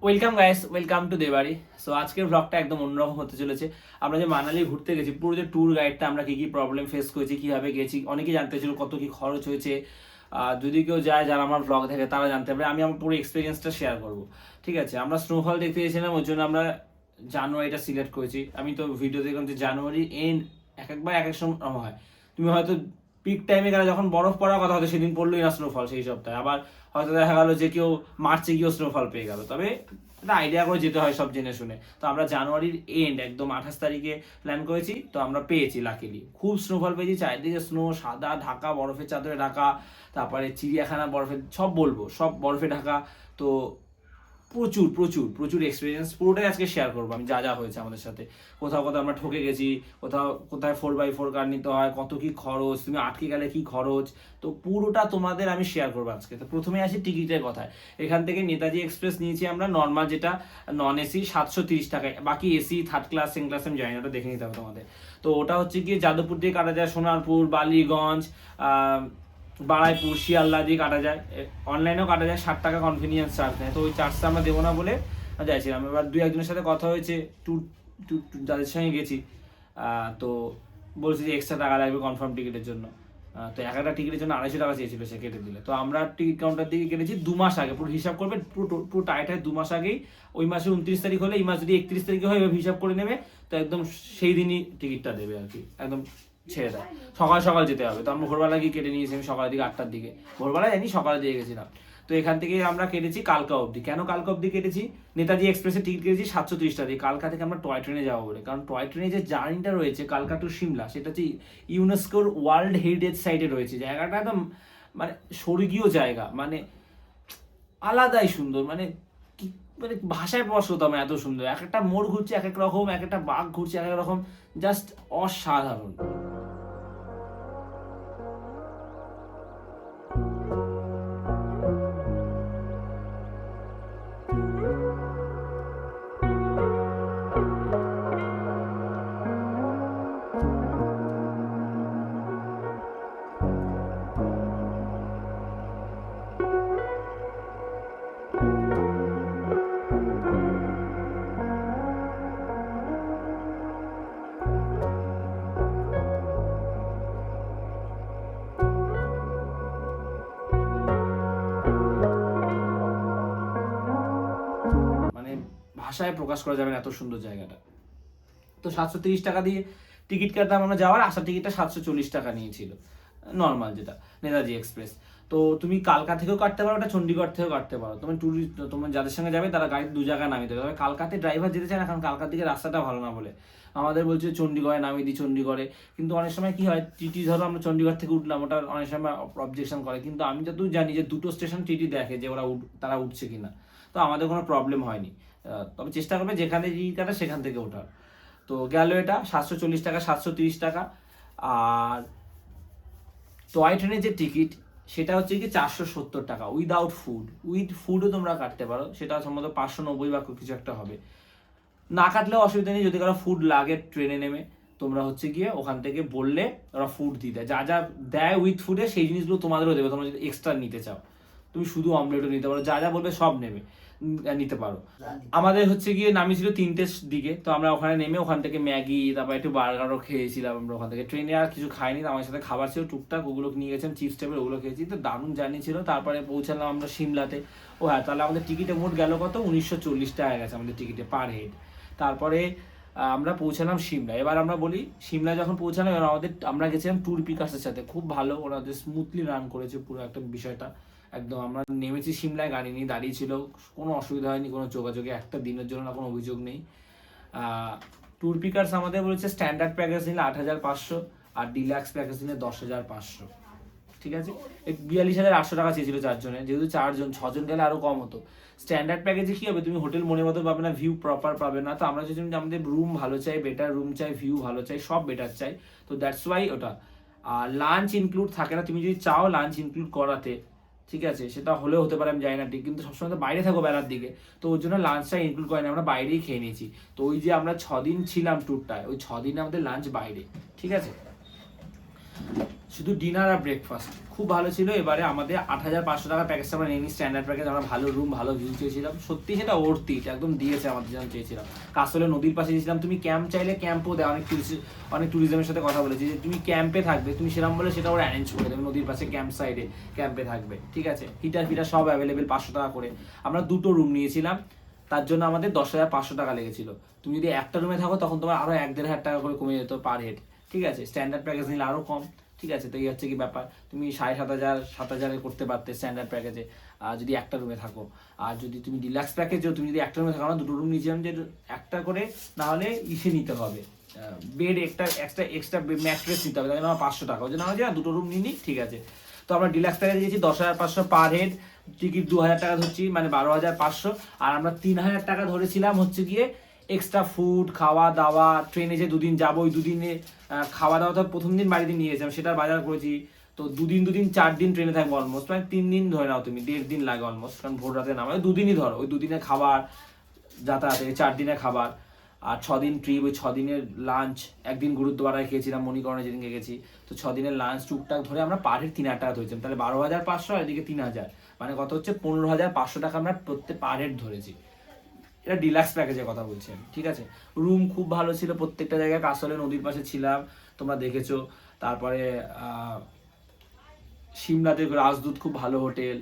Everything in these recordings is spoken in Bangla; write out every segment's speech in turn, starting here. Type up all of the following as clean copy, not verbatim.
ওয়েলকাম গাইস, ওয়েলকাম টু দেবাড়ি। সো আজকের ব্লগটা একদম অন্যরকম হতে চলেছে। আমরা যে মানালি ঘুরতে গেছি, পুরো যে ট্যুর গাইডটা আমরা কি কি প্রবলেম ফেস করেছি, কিভাবে গেছি, অনেকেই জানতে ছিল কত কি খরচ হয়েছে। যদি কেউ যায়, যারা আমার ব্লগ দেখে তারা জানতে পারে, আমি আমার পুরো এক্সপিরিয়েন্সটা শেয়ার করব। ঠিক আছে, আমরা স্নোফল দেখতে গেছিলাম, ওই জন্য আমরা জানুয়ারিটা সিলেক্ট করেছি। আমি তো ভিডিও দেখলাম যে জানুয়ারি এন্ড একবার এক এক সময় হয়। তুমি হয়তো পিক টাইমে গেলে যখন বরফ পড়ার কথা হতো সেদিন পড়লোই না স্নোফল সেই সপ্তাহে, আবার হয়তো দেখা গেল যে কেউ মার্চে গিয়েও স্নোফল পেয়ে গেল। তবে একটা আইডিয়া করে যেতে হয় সব জেনে শুনে। তো আমরা জানুয়ারির এন্ড একদম 28 তারিখে প্ল্যান করেছি, তো আমরা পেয়েছি লাকিলি। খুব স্নোফল পেয়েছি, চারিদিকে স্নো, সাদা ঢাকা, বরফের চাদরে ঢাকা, তারপরে চিড়িয়াখানা বরফে, সব বলবো, সব বরফে ঢাকা। তো প্রচুর প্রচুর প্রচুর এক্সপিরিয়েন্স পুরোটাই আজকে শেয়ার করবো আমি, যা যা হয়েছে আমাদের সাথে। কোথাও কোথাও আমরা ঠকে গেছি, কোথাও কোথায় 4x4 কার নিতে হয়, কত কি খরচ, তুমি আটকে গেলে কি খরচ, তো পুরোটা তোমাদের আমি শেয়ার করবো আজকে। তো প্রথমে আসি টিকিটের কথায়। এখান থেকে নেতাজি এক্সপ্রেস নিয়েছি আমরা, নর্মাল যেটা নন এসি 730 টাকায়, বাকি AC third class second class আমি জানি না, ওটা দেখে নিতে হবে তোমাদের। তো ওটা হচ্ছে কি যাদবপুর দিয়ে কাটা যায়, সোনারপুর, বালিগঞ্জ, বারাইপুর, শিয়ালদা দিয়ে কাটা যায়, অনলাইনেও কাটা যায়, 60 টাকা কনভিনিয়েন্স চার্জ নেয়। তো ওই চার্জটা আমরা দেবো না বলে যাইছিলাম। এবার দুই একজনের সাথে কথা হয়েছে, ট্যুর যাদের সঙ্গে গেছি, তো বলছি যে এক্সট্রা টাকা লাগবে কনফার্ম টিকিটের জন্য। তো এক একটা টিকিটের জন্য 250 টাকা চেয়েছিল, সে কেটে দিলে। তো আমরা টিকিট কাউন্টার দিকে কেটেছি 2 মাস আগে, পুরো হিসাব করবে, পুরো টাইট হয় 2 মাস আগেই। ওই মাসে 29 তারিখ হলে এই মাস যদি 31 তারিখে হয়, এবার হিসাব করে নেবে, তো একদম সেই দিনই টিকিটটা দেবে আর কি, একদম ছেড়ে দেয়। সকাল সকাল যেতে হবে। তো আমরা ভোরবেলা গিয়ে কেটে নিয়েছি, আমি সকালের দিকে 8টার দিকে, ভোরবেলা জানি সকালে দিয়ে গেছিলাম। তো এখান থেকে আমরা কেটেছি কালকা অবধি। কেন কালকা অবধি কেটেছি? নেতাজি এক্সপ্রেসের টিকিট কেটেছি 730 টাকা দিয়ে। কালকা থেকে আমরা টয় ট্রেনে যাবো বলে, কারণ টয় ট্রেনে যে জার্নিটা রয়েছে কালকা টু সিমলা, সেটা হচ্ছে ইউনেস্কোর ওয়ার্ল্ড হেরিটেজ সাইটে রয়েছে। জায়গাটা একদম মানে স্বর্গীয় জায়গা, মানে আলাদাই সুন্দর, মানে কি, মানে ভাষায় প্রকাশ করতে হবে এত সুন্দর। এক একটা মোড় ঘুরছে এক এক রকম, এক একটা বাঘ ঘুরছে এক এক রকম, জাস্ট অসাধারণ। মানে ভাষায় প্রকাশ করা যাবে না এত সুন্দর জায়গাটা। তো 730 টাকা দিয়ে টিকিট কাটলাম আমরা যাওয়ার। আসার টিকিটটা 740 টাকা নিয়েছিল, নর্মাল যেটা নেতাজি এক্সপ্রেস। তো তুমি কালকা থেকেও কাটতে পারো, ওটা চণ্ডীগড় থেকেও কাটতে পারো। তুমি ট্যুরিস্ট, তোমার যাদের সঙ্গে যাবে তারা গাড়ি 2 জায়গায় নামিয়ে দেবে। তবে কালকাতে ড্রাইভার যেতে চায় না, কারণ কালকার দিকে রাস্তাটা ভালো না বলে আমাদের বলছে চণ্ডীগড়ে নামিয়ে দিই, চণ্ডীগড়ে। কিন্তু অনেক সময় কি হয়, টিটি ধরো আমরা চণ্ডীগড় থেকে উঠলাম, ওটা অনেক সময় অবজেকশন করে। কিন্তু আমি যতদূর জানি যে দুটো স্টেশন টিটি দেখে যে ওরা তারা উঠছে কিনা। তো আমাদের কোনো প্রবলেম হয়নি। তবে চেষ্টা করবে যেখানে টিকিট কাটা সেখান থেকে ওঠার। তো গেল এটা 740 টাকা, 730 টাকা। আর টয় ট্রেনের যে টিকিট, সেটা হচ্ছে কি 470 টাকা উইদাউট ফুড। উইথ ফুডও তোমরা কাটতে পারো, সেটা সম্ভবত 590 বা কিছু একটা হবে। না কাটলেও অসুবিধা নেই, যদি কারো ফুড লাগে ট্রেনে নেমে তোমরা হচ্ছে গিয়ে ওখান থেকে বললে ওরা ফুড দিয়ে দেয়। যা যা দেয় উইথ ফুডে সেই জিনিসগুলো তোমাদেরও দেবে, তোমরা যদি এক্সট্রা নিতে চাও। তুমি শুধু অমলেটও নিতে পারো, যা যা বলবে সব নেবে, নিতে পারো। আমাদের হচ্ছে গিয়ে নামিয়েছিল 3টের দিকে, তো আমরা ওখানে নেমে ওখান থেকে ম্যাগি, তারপর একটু বার্গারও খেয়েছিলাম আমরা ওখান থেকে। ট্রেনে আর কিছু খাইনি, আমার সাথে খাবার ছিল টুকটাক, ওগুলো নিয়ে গেছিলাম, চিপস টাইপের, ওগুলো খেয়েছি। তো দারুণ জার্নি ছিল। তারপরে পৌঁছালাম আমরা সিমলাতে। ও হ্যাঁ, তাহলে আমাদের টিকিটে মোট গেল কত, 1940 টাকা গেছে আমাদের টিকিটে পার হেড। তারপরে আমরা পৌঁছালাম সিমলা। এবার আমরা বলি, সিমলা যখন পৌঁছালাম, এবার আমরা গেছিলাম ট্যুর পিকার্সের সাথে, খুব ভালো, ওনাদের স্মুথলি রান করেছে পুরো একটা বিষয়টা। একদম আমরা নেমেছি সিমলায়, গাড়ি নিয়ে দাঁড়িয়ে ছিল, কোনো অসুবিধা হয়নি, কোনো যোগাযোগে একটা দিনের জন্য না কোনো অভিযোগ নেই। ট্যুর পিকার্স আমাদের বলেছে স্ট্যান্ডার্ড প্যাকেজ নিলে 8,500, আর ডিলাক্স প্যাকেজ নিলে 10,500। ঠিক আছে, এই 42,800 টাকা চেয়েছিল চারজনে, যেহেতু 4জন, 6জন গেলে আরো কম হতো। স্ট্যান্ডার্ড প্যাকেজে কি হবে, তুমি হোটেল মনের মতো পাবে না, ভিউ প্রপার পাবে না। তো আমরা চাইছিলাম যে আমাদের রুম ভালো চাই, বেটার রুম চাই, ভিউ ভালো চাই, সব বেটার চাই। তো দ্যাটস ওয়াই ওটা। আর লাঞ্চ ইনক্লুড থাকে না, তুমি যদি চাও লাঞ্চ ইনক্লুড করাতে, ঠিক আছে, সেটা হলেও হতে পারে, আমি জানি না ঠিক, কিন্তু সবসময় তো বাইরে থাকো বেলার দিকে, তো ওর জন্য লাঞ্চটা ইনক্লুড করেনি, আমরা বাইরেই খেয়ে নিয়েছি। তো ওই যে আমরা 6 দিন ছিলাম ট্যুরটায়, ওই 6 দিনে আমাদের লাঞ্চ বাইরে। ঠিক আছে, শুধু ডিনার আর ব্রেকফাস্ট খুব ভালো ছিল। এবারে আমাদের 8,500 টাকার প্যাকেজটা আমরা নিয়ে নিই, স্ট্যান্ডার্ড প্যাকেজ। আমরা ভালো রুম, ভালো ভিউ চেয়েছিলাম, সত্যি সেটা ওর্থ ইট, একদম দিয়েছে আমাদের যেমন চেয়েছিলাম। কাসলে নদীর পাশে গেছিলাম, তুমি ক্যাম্প চাইলে ক্যাম্পও দেয়, অনেক ট্যুরিজমের সাথে কথা বলেছি যে তুমি ক্যাম্পে থাকবে, তুমি সেরকম বলে সেটা ওরা অ্যারেঞ্জ করে দেবে, নদীর পাশে ক্যাম্প সাইডে ক্যাম্পে থাকবে, ঠিক আছে। হিটার ফিটার সব অ্যাভেলেবেল, 500 টাকা করে। আমরা 2টো রুম নিয়েছিলাম, তার জন্য আমাদের 10,500 টাকা লেগেছিল। তুমি যদি একটা রুমে থাকো তখন তোমার আরও 1,500 টাকা করে কমে যেত পার হেড, ঠিক আছে। স্ট্যান্ডার্ড প্যাকেজ নিলে আরও কম, ঠিক আছে। তো এই হচ্ছে কি ব্যাপার, তুমি 7,500 করতে পারতে স্ট্যান্ডার্ড প্যাকেজে যদি একটা রুমে থাকো। আর যদি তুমি ডিলাক্স প্যাকেজেও তুমি যদি একটা রুমে থাকো, না 2টো রুম নিয়েছিলাম, যে একটা করে না হলে নিতে হবে, বেড এক্সট্রা ম্যাট্রেস নিতে হবে, তাই আমার 500 টাকা, ওই জন্য আমার 2টো রুম নিই, ঠিক আছে। তো আমরা ডিলাক্স প্যাকেজে গেছি 10,500 পার হেড, টিকিট 2,000 টাকা ধরছি, মানে 12,500। আর আমরা 3,000 টাকা ধরেছিলাম হচ্ছে গিয়ে এক্সট্রা ফুড, খাওয়া দাওয়া। ট্রেনে যে 2 দিন যাবো, ওই 2 দিনে খাওয়া দাওয়া তো প্রথম দিন বাড়িতে নিয়ে গেছিলাম, সেটার বাজার করেছি। তো 2 দিন 4 দিন ট্রেনে থাকবো অলমোস্ট, মানে 3 দিন ধরে নাও তুমি, 1.5 দিন লাগে অলমোস্ট, কারণ ভোর রাতে নামা, 2 দিনই ধরো। ওই 2 দিনের খাবার, যাতায়াতে 4 দিনের খাবার, আর 6 দিন ট্রিপ, ওই 6 দিনের লাঞ্চ। একদিন গুরুদ্বারায় খেয়েছিলাম মণিকরণে যেদিনকে গেছি, তো 6 দিনের লাঞ্চ টুকটাক ধরে আমরা পার হেড 3,000 টাকা ধরেছিলাম। তাহলে 12,500 আর এদিকে 3,000, মানে কত হচ্ছে 15,500 টাকা আমরা প্রত্যেক পার হেড ধরেছি। এটা ডিলাক্স প্যাকেজের কথা বলছি আমি, ঠিক আছে। রুম খুব ভালো ছিল প্রত্যেকটা জায়গায়, কাসলে নদীর পাশে ছিলাম, তোমরা দেখেছো। তারপরে সিমলাতে রাজদূত খুব ভালো হোটেল,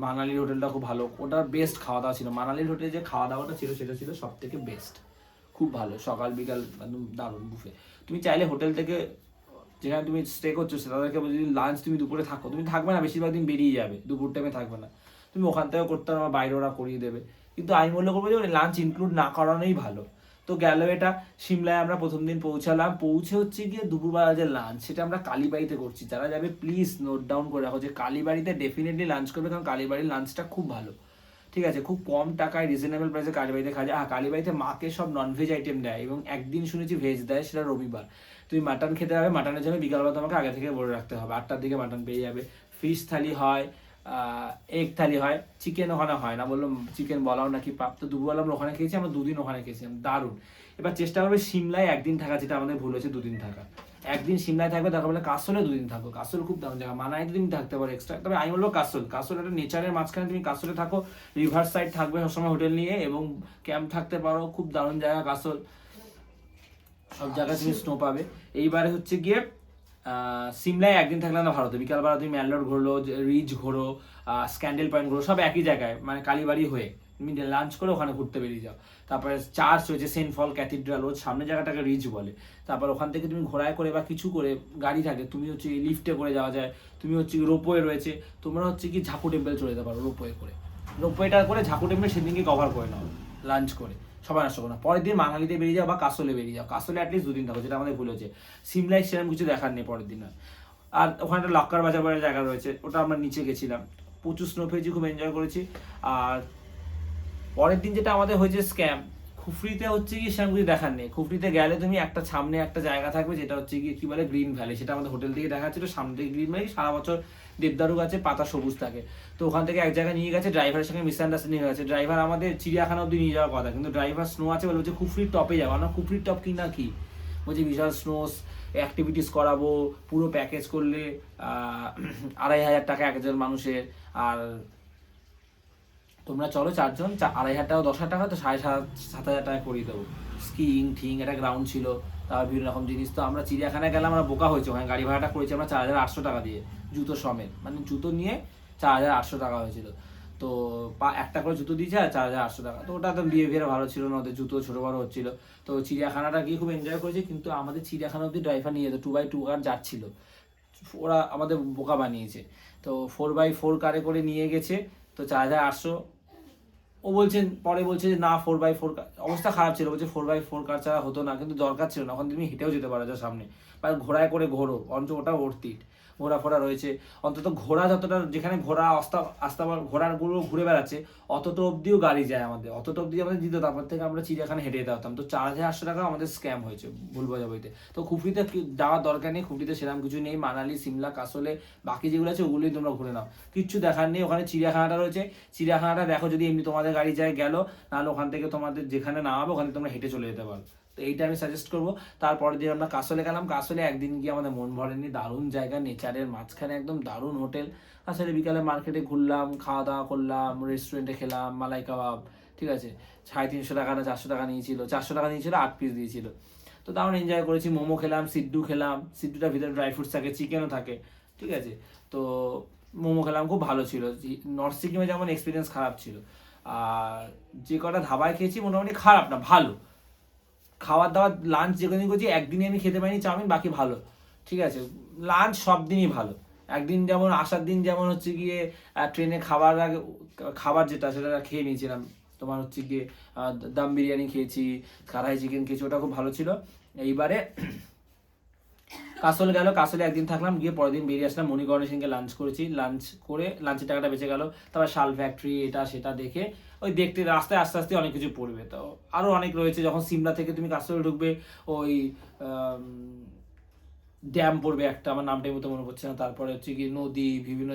মানালির হোটেলটা খুব ভালো, ওটা বেস্ট খাওয়া দাওয়া ছিল। মানালির হোটেলে যে খাওয়া দাওয়াটা ছিল সেটা ছিল সব থেকে বেস্ট, খুব ভালো, সকাল বিকাল একদম দারুণ বুফে। তুমি চাইলে হোটেল থেকে যেখানে তুমি স্টে করছো তাদেরকে যদি লাঞ্চ তুমি দুপুরে থাকো, তুমি থাকবে না, বেশিরভাগ দিন বেরিয়ে যাবে, দুপুর টাইমে থাকবে না, তুমি ওখান থেকে করতে পারো, বাইরে ওরা করিয়ে দেবে। কিন্তু আমি মনে করবো যে লাঞ্চ ইনক্লুড না করানোই ভালো। তো গেল এটা। সিমলায় আমরা প্রথম দিন পৌঁছালাম, পৌঁছে হচ্ছে গিয়ে দুপুরবেলা যে লাঞ্চ, সেটা আমরা কালীবাড়িতে করছি। যারা যাবে প্লিজ নোট ডাউন করে রাখো যে কালীবাড়িতে ডেফিনেটলি লাঞ্চ করবে, কারণ কালীবাড়ির লাঞ্চটা খুব ভালো, ঠিক আছে। খুব কম টাকায় রিজনেবল প্রাইসে কালীবাড়িতে খাওয়া যায়। কালীবাড়িতে মাকে সব ননভেজ আইটেম দেয়, এবং একদিন শুনেছি ভেজ দেয়, সেটা রবিবার। তুমি মাটন খেতে হবে, মাটনের জন্য বিকালবেলা তোমাকে আগে থেকে বলে রাখতে হবে, 8টার দিকে মাটন পেয়ে যাবে। ফিশ থালি হয়, এগ থালি হয়, চিকেন ওখানে হয় না, বললাম চিকেন বলাও নাকি পাপ। তো দুপুরবেলা আমরা ওখানে খেয়েছি, আমরা 2 দিন ওখানে খেয়েছিলাম, দারুণ। এবার চেষ্টা করবে সিমলায় একদিন থাকা, যেটা আমাদের ভুল হয়েছে 2 দিন থাকা। একদিন সিমলায় থাকবে, তারপর বলে কাসলে 2 দিন থাকো। কাসল খুব দারুণ জায়গা, মানালিতে তুমি থাকতে পারো এক্সট্রা, তবে আমি বলবো কাসল একটা নেচারের মাঝখানে, তুমি কাসলে থাকো, রিভার সাইড থাকবে সবসময় হোটেল নিয়ে, এবং ক্যাম্প থাকতে পারো, খুব দারুণ জায়গা কাসল, সব জায়গায় তুমি স্নো পাবে। এইবারে হচ্ছে গিয়ে সিমলায় একদিন থাকলে না ভারতে, বিকালবেলা তুমি ম্যানলোর ঘোরো, রিচ ঘোরো, স্ক্যান্ডেল পয়েন্ট ঘোরো, সব একই জায়গায়, মানে কালীবাড়ি হয়ে তুমি লাঞ্চ করে ওখানে ঘুরতে বেরিয়ে যাও। তারপরে চার্চ হয়েছে সেন্ট পল ক্যাথিড্রাল, ওর সামনে জায়গাটাকে রিচ বলে। তারপর ওখান থেকে তুমি ঘোড়ায় করে বা কিছু করে, গাড়ি থাকে, তুমি হচ্ছে লিফটে করে যাওয়া যায়, তুমি হচ্ছে রোপওয়ে রয়েছে, তোমরা হচ্ছে কি ঝাকু টেম্পল চলে যেতে পারো রোপওয়ে করে। রোপওয়েটা করে ঝাকু টেম্পল সেদিনকে কভার করে নাও লাঞ্চ করে, সবাই নষ্ট করো না। পরের দিন মানালিতে বেরিয়ে যাও বা কাসলে বেরিয়ে যাও, কাসলে অ্যাটলিস্ট 2 দিন থাকো, যেটা আমাদের ভুল হচ্ছে। সিমলায় সেরকম কিছু দেখার নেই পরের দিন। আর ওখানে একটা লক্কার বাজার বলে জায়গা রয়েছে, ওটা আমরা নিচে গেছিলাম, প্রচুর স্নো পেয়েছি, খুব এনজয় করেছি। আর পরের দিন যেটা আমাদের হয়েছে স্ক্যাম, খুফরিতে হচ্ছে কি সেরকম কিছু দেখার নেই। খুফরিতে গেলে তুমি একটা সামনে একটা জায়গা থাকবে, যেটা হচ্ছে গিয়ে কি বলে গ্রিন ভ্যালি, সেটা আমাদের হোটেল থেকে দেখাচ্ছিল। সামনে থেকে গ্রিন ভ্যালি, সারা বছর দেবদারু গাছে পাতা সবুজ থাকে। তো ওখান থেকে এক জায়গায় নিয়ে গেছে, ড্রাইভারের সঙ্গে মিসআন্ডারস্ট্যান্ডিং হয়ে গেছে। ড্রাইভার আমাদের চিড়িয়াখানা অব্দি নিয়ে যাওয়ার কথা, কিন্তু ড্রাইভার স্নো আছে বলে বলছে খুফরির টপে যাবো। আমরা খুফরির টপ কি না কি বলছি, বিশাল স্নোস অ্যাক্টিভিটিস করাবো, পুরো প্যাকেজ করলে 2,500 টাকা একজন মানুষের। আর তোমরা চলো 4 জন, 2,500 টাকা 10,000 টাকা, তো 7,500 টাকা করিয়ে দেবো। স্কিইং ঠিং একটা গ্রাউন্ড ছিল, তারপর বিভিন্ন রকম জিনিস। তো আমরা চিড়িয়াখানায় গেলাম, আমরা বোকা হয়েছে, ওখানে গাড়ি ভাড়াটা করেছি আমরা 4,800 টাকা দিয়ে, জুতো সমেত, মানে জুতো নিয়ে 4,800 টাকা হয়েছিল। তো একটা করে জুতো দিয়েছে আর 4,800 টাকা। তো ওটা তো বিহেভিয়ার ভালো ছিল না, ওদের জুতো ছোটো বড়ো হচ্ছিল। তো চিড়িয়াখানাটা গিয়ে খুব এনজয় করেছি, কিন্তু আমাদের চিড়িয়াখানা অব্দি ড্রাইভার নিয়ে যেত, 2x2 কার যাচ্ছিল, ওরা আমাদের বোকা বানিয়েছে। তো 4x4 কারে করে নিয়ে গেছে, তো 4,800। ও বলছেন পরে, বলছে যে না 4x4 অবস্থা খারাপ ছিল, বলছে 4x4 কার ছাড়া হতো না, কিন্তু দরকার ছিল না, এখন তুমি হেঁটেও যেতে পারো যা সামনে, বা ঘোড়ায় করে ঘোরো, অন্তত ওটা অর্থিট। ঘোড়া ফোড়া রয়েছে, অন্তত ঘোড়া যতটা, যেখানে ঘোড়া আস্তা ঘোড়াগুলো ঘুরে বেড়াচ্ছে, অতটা অব্দিও গাড়ি যায় আমাদের, অতটা অব্দি আমাদের দিত, তারপর থেকে আমরা চিড়িয়াখানা হেঁটে যেতে হতাম। তো 4,800 টাকা আমাদের স্ক্যাম হয়েছে ভুল বোঝাবুঝিতে। তো খুফরিতে যাওয়ার দরকার নেই, খুফরিতে সেরকম কিছু নেই। মানালি, সিমলা, কাসলে বাকি যেগুলো আছে ওগুলোই তোমরা ঘুরে নাও, কিচ্ছু দেখার নেই। ওখানে চিড়িয়াখানাটা রয়েছে, চিড়িয়াখানাটা দেখো, যদি এমনি তোমাদের গাড়ি যায় গেল, নাহলে ওখান থেকে তোমাদের যেখানে নামাবে ওখানে তোমরা হেঁটে চলে যেতে পারো। তো এইটা আমি সাজেস্ট করবো। তারপরের দিন আমরা কাসলে গেলাম। কাসলে একদিন গিয়ে আমাদের মন ভরেনি, দারুণ জায়গা, নেচারের মাঝখানে একদম দারুণ হোটেল। আসলে বিকালে মার্কেটে ঘুরলাম, খাওয়া দাওয়া করলাম, রেস্টুরেন্টে খেলাম মালাই কাবাব, ঠিক আছে। 350 টাকা না 400 টাকা নিয়েছিল, 400 টাকা নিয়েছিল, 8 পিস দিয়েছিল। তো দারুণ এনজয় করেছি। মোমো খেলাম, সিড্ডু খেলাম, সিড্ডুটার ভিতরে ড্রাই ফ্রুটস থাকে, চিকেনও থাকে, ঠিক আছে। তো মোমো খেলাম, খুব ভালো ছিল। নর্থ সিকিমে যেমন এক্সপিরিয়েন্স খারাপ ছিল, আর যে কটা ধাবায় খেয়েছি মোটামুটি খারাপ না, ভালো। খাবার দাবার লাঞ্চ যেখানে করছি, একদিনই আমি খেতে পাইনি চাউমিন, বাকি ভালো, ঠিক আছে। লাঞ্চ সব দিনই ভালো। একদিন যেমন আসার দিন যেমন হচ্ছে গিয়ে ট্রেনে খাবার আগে খাবার যেটা সেটা খেয়ে নিয়েছিলাম, তোমার হচ্ছে গিয়ে দম বিরিয়ানি খেয়েছি, কড়াই চিকেন খেয়েছি, ওটা খুব ভালো ছিল। এইবারে কাসলে গেল, কাসলে একদিন থাকলাম, গিয়ে পরের দিন বেরিয়ে আসলাম। মণিকর্ণের সঙ্গে লাঞ্চ করেছি, লাঞ্চ করে লাঞ্চের টাকাটা বেঁচে গেল। তারপর শাল ফ্যাক্টরি এটা সেটা দেখে ওই দেখতে রাস্তায় আস্তে আস্তে অনেক কিছু পড়বে। তো আরও অনেক রয়েছে। যখন সিমলা থেকে তুমি কাসলে ঢুকবে, ওই ড্যাম পড়বে একটা, আমার নামটাই মতো মনে পড়ছে না। তারপরে হচ্ছে গিয়ে নদী, বিভিন্ন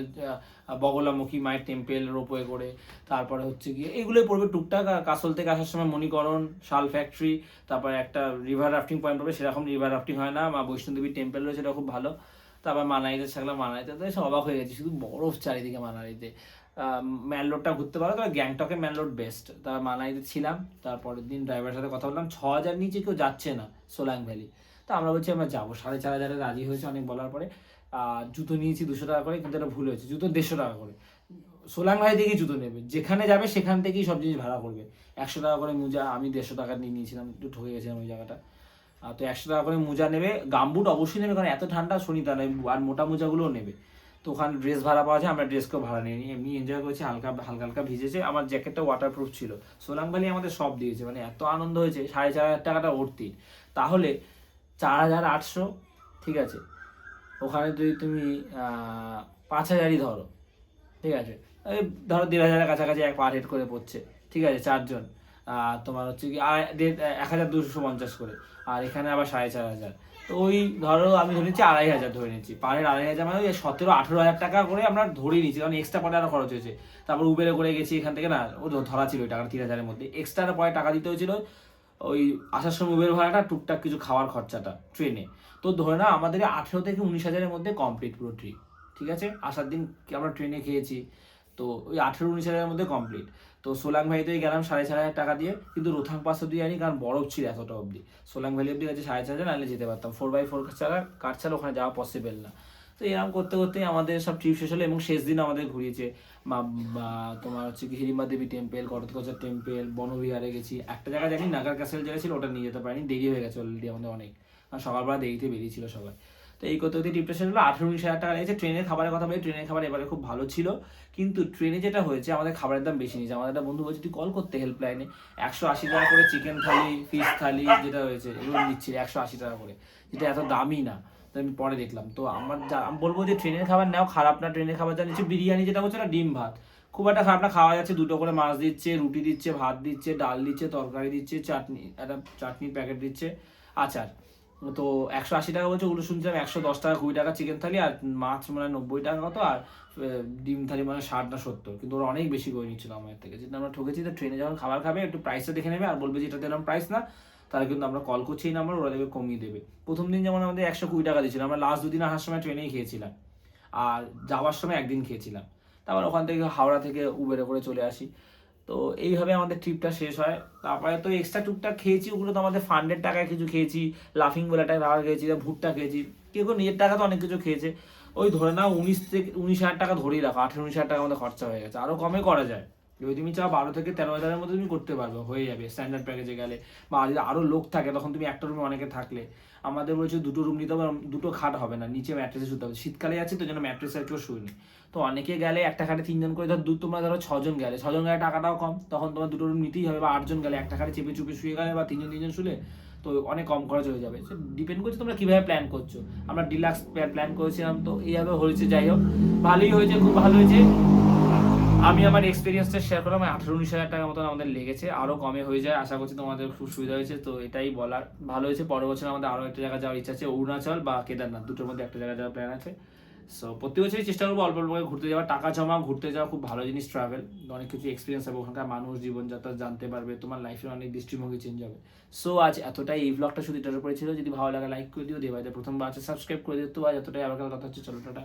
বগলামুখী মায়ের টেম্পেল রোপওয়ে করে, তারপরে হচ্ছে গিয়ে এগুলোই পড়বে টুকটাক। আর কাসল থেকে আসার সময় মণিকরণ, শাল ফ্যাক্টরি, তারপরে একটা রিভার রাফটিং পয়েন্ট পড়বে, সেরকম রিভার রাফটিং হয় না, মা বৈষ্ণোদেবী টেম্পেল রয়েছে, সেটা খুব ভালো। তারপর মানালিতে থাকলাম, মানালিতে তো এসে অবাক হয়ে গেছি, শুধু বরফ চারিদিকে মানালিতে। ম্যানলোডটা ঘুরতে পারো, তবে গ্যাংটকে ম্যানলোড বেস্ট। তারপর মানালিতে ছিলাম, তারপরের দিন ড্রাইভারের সাথে কথা বললাম, 6,000 নিচে কেউ যাচ্ছে না সোলাং ভ্যালি। তো আমরা বলছি আমরা যাবো, 4,500 রাজি হয়েছে অনেক বলার পরে। জুতো নিয়েছি 200 টাকা করে, কিন্তু এটা ভুল হয়েছে, জুতো 150 টাকা করে। সোলাং ভাই থেকেই জুতো নেবে, যেখানে যাবে সেখান থেকেই সব জিনিস ভাড়া করবে। 100 টাকা করে মোজা, আমি 150 টাকা নিয়ে নিয়েছিলাম, একটু ঠকে গেছিলাম ওই জায়গাটা। তো 100 টাকা করে মোজা নেবে, গামবুট অবশ্যই নেবে, কারণ এত ঠান্ডা শনিতা নেই, আর মোটা মোজাগুলোও নেবে। তো ওখানে ড্রেস ভাড়া পাওয়া যায়, আমরা ড্রেসকেও ভাড়া নিয়ে নিই, এমনি এনজয় করেছি, হালকা হালকা হালকা ভিজেছে। আমার জ্যাকেটটা ওয়াটারপ্রুফ ছিল। সোলাং ভ্যালি আমাদের সব দিয়েছে, মানে এত আনন্দ হয়েছে, 4,500 টাকাটা ভর্তি। তাহলে 4,800, ঠিক আছে। ওখানে যদি তুমি 5,000ই ধরো, ঠিক আছে, এই ধরো 1,500-এর কাছাকাছি এক পার হেড করে পড়ছে, ঠিক আছে, 4 জন। তোমার হচ্ছে কি 1,250 করে, আর এখানে আবার 4,500। তো ওই ধরো আমি ধরে নিচ্ছি 2,500 ধরে নিচ্ছি, পার হেড 2,500, মানে ওই 17-18 হাজার টাকা করে আমরা ধরেই নিচ্ছি, কারণ এক্সট্রা পরে আরও খরচ হয়েছে। তারপর উবেরে করে গেছি এখান থেকে, না ও ধরা ছিল ওই টাকা 3,000-এর মধ্যে, এক্সট্রা পরে টাকা দিতে হয়েছিল ওই আসার সময় উবের ভাড়াটা, টুকটাক কিছু খাওয়ার খরচাটা ট্রেনে। তো ধরে না আমাদের 18 থেকে 19 হাজারের মধ্যে কমপ্লিট পুরো ট্রিপ, ঠিক আছে। আসার দিন আমরা ট্রেনে খেয়েছি, তো ওই 18-19 হাজারের মধ্যে কমপ্লিট। তো সোলাং ভ্যালিতে গেলাম 4,500 টাকা দিয়ে, কিন্তু রোথাং পাস অব্দি যাইনি, কারণ বরফ ছিল এতটা অবধি। সোলাং ভ্যালি অব্দি গেছে 4,500, নাহলে যেতে পারতাম, 4x4 ছাড়া কার ছাড়া ওখানে যাওয়া পসিবল না। তো এরকম করতে করতেই আমাদের সব ট্রিপ শেষ হলো, এবং শেষ দিন আমাদের ঘুরিয়েছে তোমার হচ্ছে কি হিড়িম্বা দেবী টেম্পেল, কটকচা টেম্পেল, বনবিহারে গেছি। একটা জায়গায় জানি নাগার ক্যাসেল জায়গা ছিল, ওটা নিয়ে যেতে পারিনি, দেরি হয়ে গেছে অলরেডি আমাদের অনেক, কারণ সকালবেলা দেরিতে বেরিয়েছিল সবাই। তো এই করতে করতে ট্রিপটা শেষ হলো। 18-19 হাজার টাকা লেগেছে। ট্রেনের খাবারের কথা বলি, ট্রেনের খাবার এবারে খুব ভালো ছিল, কিন্তু ট্রেনে যেটা হয়েছে আমাদের খাবারের দাম বেশি নিয়েছে। আমাদের একটা বন্ধু বলছে তুই কল করতে হেল্পলাইনে, 180 টাকা করে চিকেন থালি, ফিশ থালি যেটা হয়েছে এগুলো নিচ্ছিল 180 টাকা করে, যেটা এত দামই না। তো আমি পরে দেখলাম, তো আমি বলবো যে ট্রেনের খাবার নাও, খারাপ না। ট্রেনের খাবার যা নিচ্ছে, বিরিয়ানি যেটা হচ্ছে না, ডিম ভাত, খুব একটা খারাপ না, খাওয়া যাচ্ছে। 2টো করে মাছ দিচ্ছে, রুটি দিচ্ছে, ভাত দিচ্ছে, ডাল দিচ্ছে, তরকারি দিচ্ছে, চাটনি, একটা চাটনির প্যাকেট দিচ্ছে, আচার। তো 180 টাকা বলছে, ওগুলো শুনছিলাম 110 টাকা, 20 টাকা চিকেন থালি, আর মাছ মানে 90 টাকা কত, আর ডিম থালি মানে 60 না 70, কিন্তু ওরা অনেক বেশি করে নিচ্ছিল আমার থেকে। যেটা আমরা ঠকেছি, তো ট্রেনে যখন খাবার খাবে একটু প্রাইসটা দেখে নেবে, আর বলবে যে এটা দিলাম প্রাইস না, তাহলে কিন্তু আমরা কল করছি এই নাম্বার, ওরা দেবে কমিয়ে দেবে। প্রথম দিন যেমন আমাদের 120 টাকা দিয়েছিল, আমরা লাস্ট 2 দিন আসার সময় ট্রেনেই খেয়েছিলাম, আর যাওয়ার সময় একদিন খেয়েছিলাম। তারপর ওখান থেকে হাওড়া থেকে উবেরে করে চলে আসি। তো এইভাবে আমাদের ট্রিপটা শেষ হয়। তারপরে তো এক্সট্রা টুকটাক খেয়েছি, ওগুলো তো আমাদের ফান্ডের টাকায় কিছু খেয়েছি, লাফিং বেলাটায় খাবার খেয়েছি, ভুট্টা খেয়েছি, কেউ কেউ নিজের টাকা তো অনেক কিছু খেয়েছে। ওই ধরে নাও 19 হাজার টাকা ধরেই রাখো, 18-19 হাজার টাকা আমাদের খরচা হয়ে গেছে। আরও কমে করা যায়, যদি তুমি চাও 12 থেকে 13 হাজারের মধ্যে তুমি করতে পারবে, হয়ে যাবে স্ট্যান্ডার্ড প্যাকেজে গেলে। বা যদি আরও লোক থাকে, তখন তুমি একটা রুমে অনেকে থাকলে, আমাদের বলছে 2টো রুম নিতে হবে, 2টো খাট হবে না, নিচে ম্যাট্রেসে শুতে হবে, শীতকালে যাচ্ছে তো যেন ম্যাট্রেসে কেউ শুইনি। তো অনেকে গেলে একটা খাটে 3 জন করে, তোমরা ধরো 6 জন গেলে, 6 জন গেলে টাকাটাও কম, তখন তোমার 2টো রুম নিতেই হবে। বা 8 জন গেলে একটা খাটে চেপে চুপে শুয়ে গেলে, বা 3 জন শুলে, তো অনেক কম খরচ হয়ে যাবে। ডিপেন্ড করছে তোমরা কিভাবে প্ল্যান করছো। আমরা ডিলাক্স প্ল্যান করেছিলাম, তো এইভাবে হয়েছে। যাই হোক, ভালোই হয়েছে, খুব ভালো হয়েছে। আমি আমার এক্সপিরিয়েন্সটা শেয়ার করলাম। 18-19 হাজার টাকার মতন আমাদের লেগেছে, আরও কমে হয়ে যায়, আশা করছি তোমাদের খুব সুবিধা হয়েছে। তো এটাই বলার, ভালো হয়েছে। পরের বছর আমাদের আরও একটা জায়গা যাওয়ার ইচ্ছা আছে, অরুণাচল বা কেদারনাথ, দুটোর মধ্যে একটা জায়গা যাওয়ার প্ল্যান আছে। সো প্রতি বছরই চেষ্টা করবো অল্প অল্প করে ঘুরতে যাওয়া, টাকা জমা, ঘুরতে যাওয়া খুব ভালো জিনিস ট্রাভেল, অনেক কিছু এক্সপিরিয়েন্স হবে ওখানকার মানুষ, জীবনযাত্রা জানতে পারবে, তোমার লাইফের অনেক দৃষ্টিভঙ্গি চেঞ্জ হবে। সো আজ এতটাই, এই ব্লগটা শুধু এটার উপরে ছিল। যদি ভালো লাগে লাইক করে দিও, দেবাইতে প্রথমবার আছে সাবস্ক্রাইব করে দিও। তো আজ এতটাই, আবার কথা হচ্ছে, চলো টাটা।